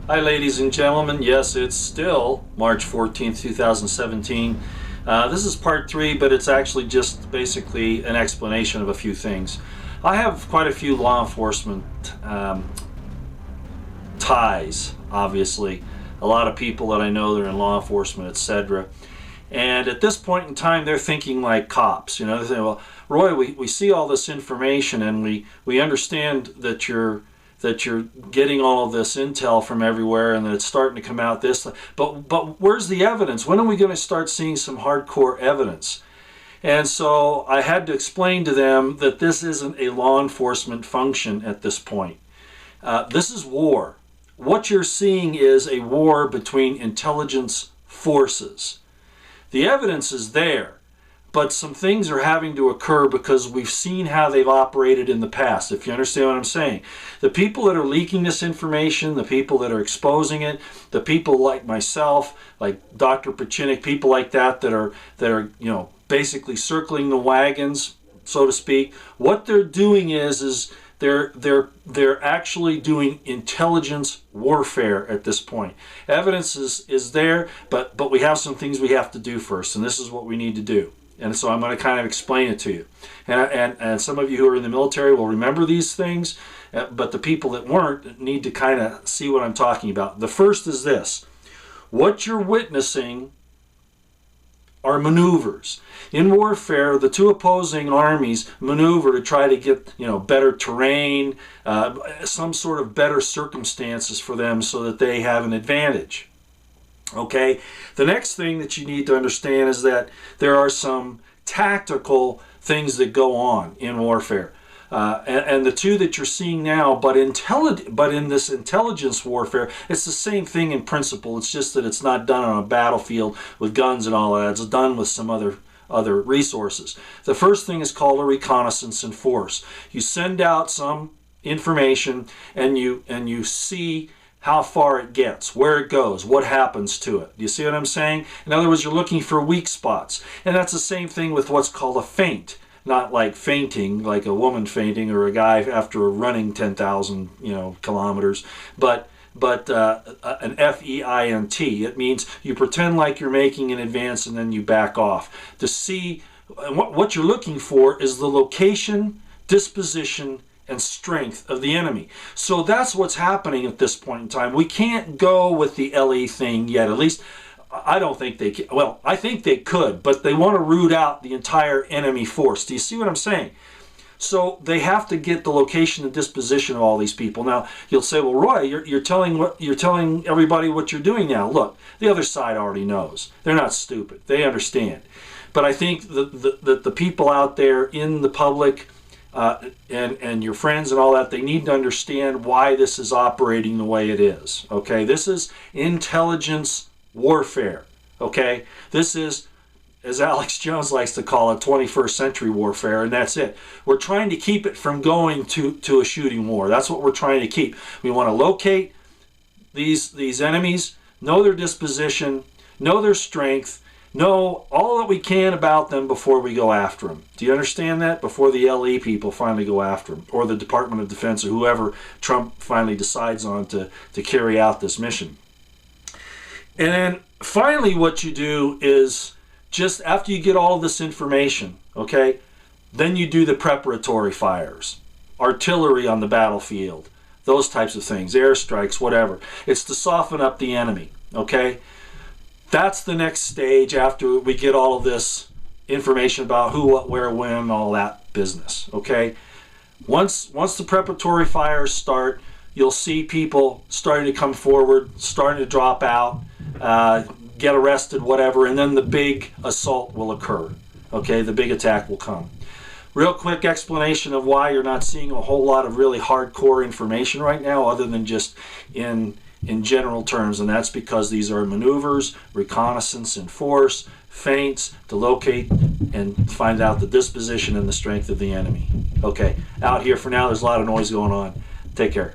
Hi ladies and gentlemen, yes, it's still March 14th, 2017. This is part 3, but it's actually just basically an explanation of a few things. I have quite a few law enforcement ties, obviously. A lot of people that I know that are in law enforcement, etc. And at this point in time, they're thinking like cops. You know, they say, well, Roy, we see all this information and we understand that you're getting all of this intel from everywhere and that it's starting to come out this, but where's the evidence? When are we going to start seeing some hardcore evidence? And so I had to explain to them that this isn't a law enforcement function at this point. This is war. What you're seeing is a war between intelligence forces. The evidence is there, but some things are having to occur because we've seen how they've operated in the past, if you understand what I'm saying. The people that are leaking this information, the people that are exposing it, the people like myself, like Dr. Pachinik, people like that are basically circling the wagons, so to speak. What they're doing is they're actually doing intelligence warfare at this point. Evidence is there, but we have some things we have to do first, and this is what we need to do. And so I'm going to kind of explain it to you. And some of you who are in the military will remember these things, but the people that weren't need to kind of see what I'm talking about. The first is this. What you're witnessing are maneuvers. In warfare, the two opposing armies maneuver to try to get, better terrain, some sort of better circumstances for them so that they have an advantage. Okay, the next thing that you need to understand is that there are some tactical things that go on in warfare. And the two that you're seeing now, but in this intelligence warfare, it's the same thing in principle. It's just that it's not done on a battlefield with guns and all that. It's done with some other resources. The first thing is called a reconnaissance in force. You send out some information and you see how far it gets, where it goes, what happens to it. Do you see what I'm saying? In other words, you're looking for weak spots. And that's the same thing with what's called a feint. Not like fainting, like a woman fainting or a guy after running 10,000 kilometers, but an FEINT. It means you pretend like you're making an advance and then you back off. To see, what you're looking for is the location, disposition, and strength of the enemy. So that's what's happening at this point in time. We can't go with the LE thing yet. At least I don't think they can. Well, I think they could, but they want to root out the entire enemy force. Do you see what I'm saying? So they have to get the location and disposition of all these people. Now you'll say, "Well, Roy, you're telling everybody what you're doing now." Look, the other side already knows. They're not stupid. They understand. But I think that the people out there in the public, and your friends and all that, they need to understand why this is operating the way it is. Okay, this is intelligence warfare. Okay, this is, as Alex Jones likes to call it, 21st century warfare, and that's it. We're trying to keep it from going to a shooting war. That's what we're trying to keep. We want to locate these enemies, know their disposition, know their strength, know all that we can about them before we go after them. Do you understand that? Before the LE people finally go after them, or the Department of Defense, or whoever Trump finally decides on to carry out this mission. And then finally what you do is, just after you get all of this information, okay, then you do the preparatory fires, artillery on the battlefield, those types of things, airstrikes, whatever. It's to soften up the enemy, okay? That's the next stage after we get all of this information about who, what, where, when, all that business, okay? Once the preparatory fires start, you'll see people starting to come forward, starting to drop out, get arrested, whatever, and then the big assault will occur, okay? The big attack will come. Real quick explanation of why you're not seeing a whole lot of really hardcore information right now, other than just in general terms, and that's because these are maneuvers, reconnaissance in force, feints to locate and find out the disposition and the strength of the enemy. Okay, out here for now, there's a lot of noise going on. Take care.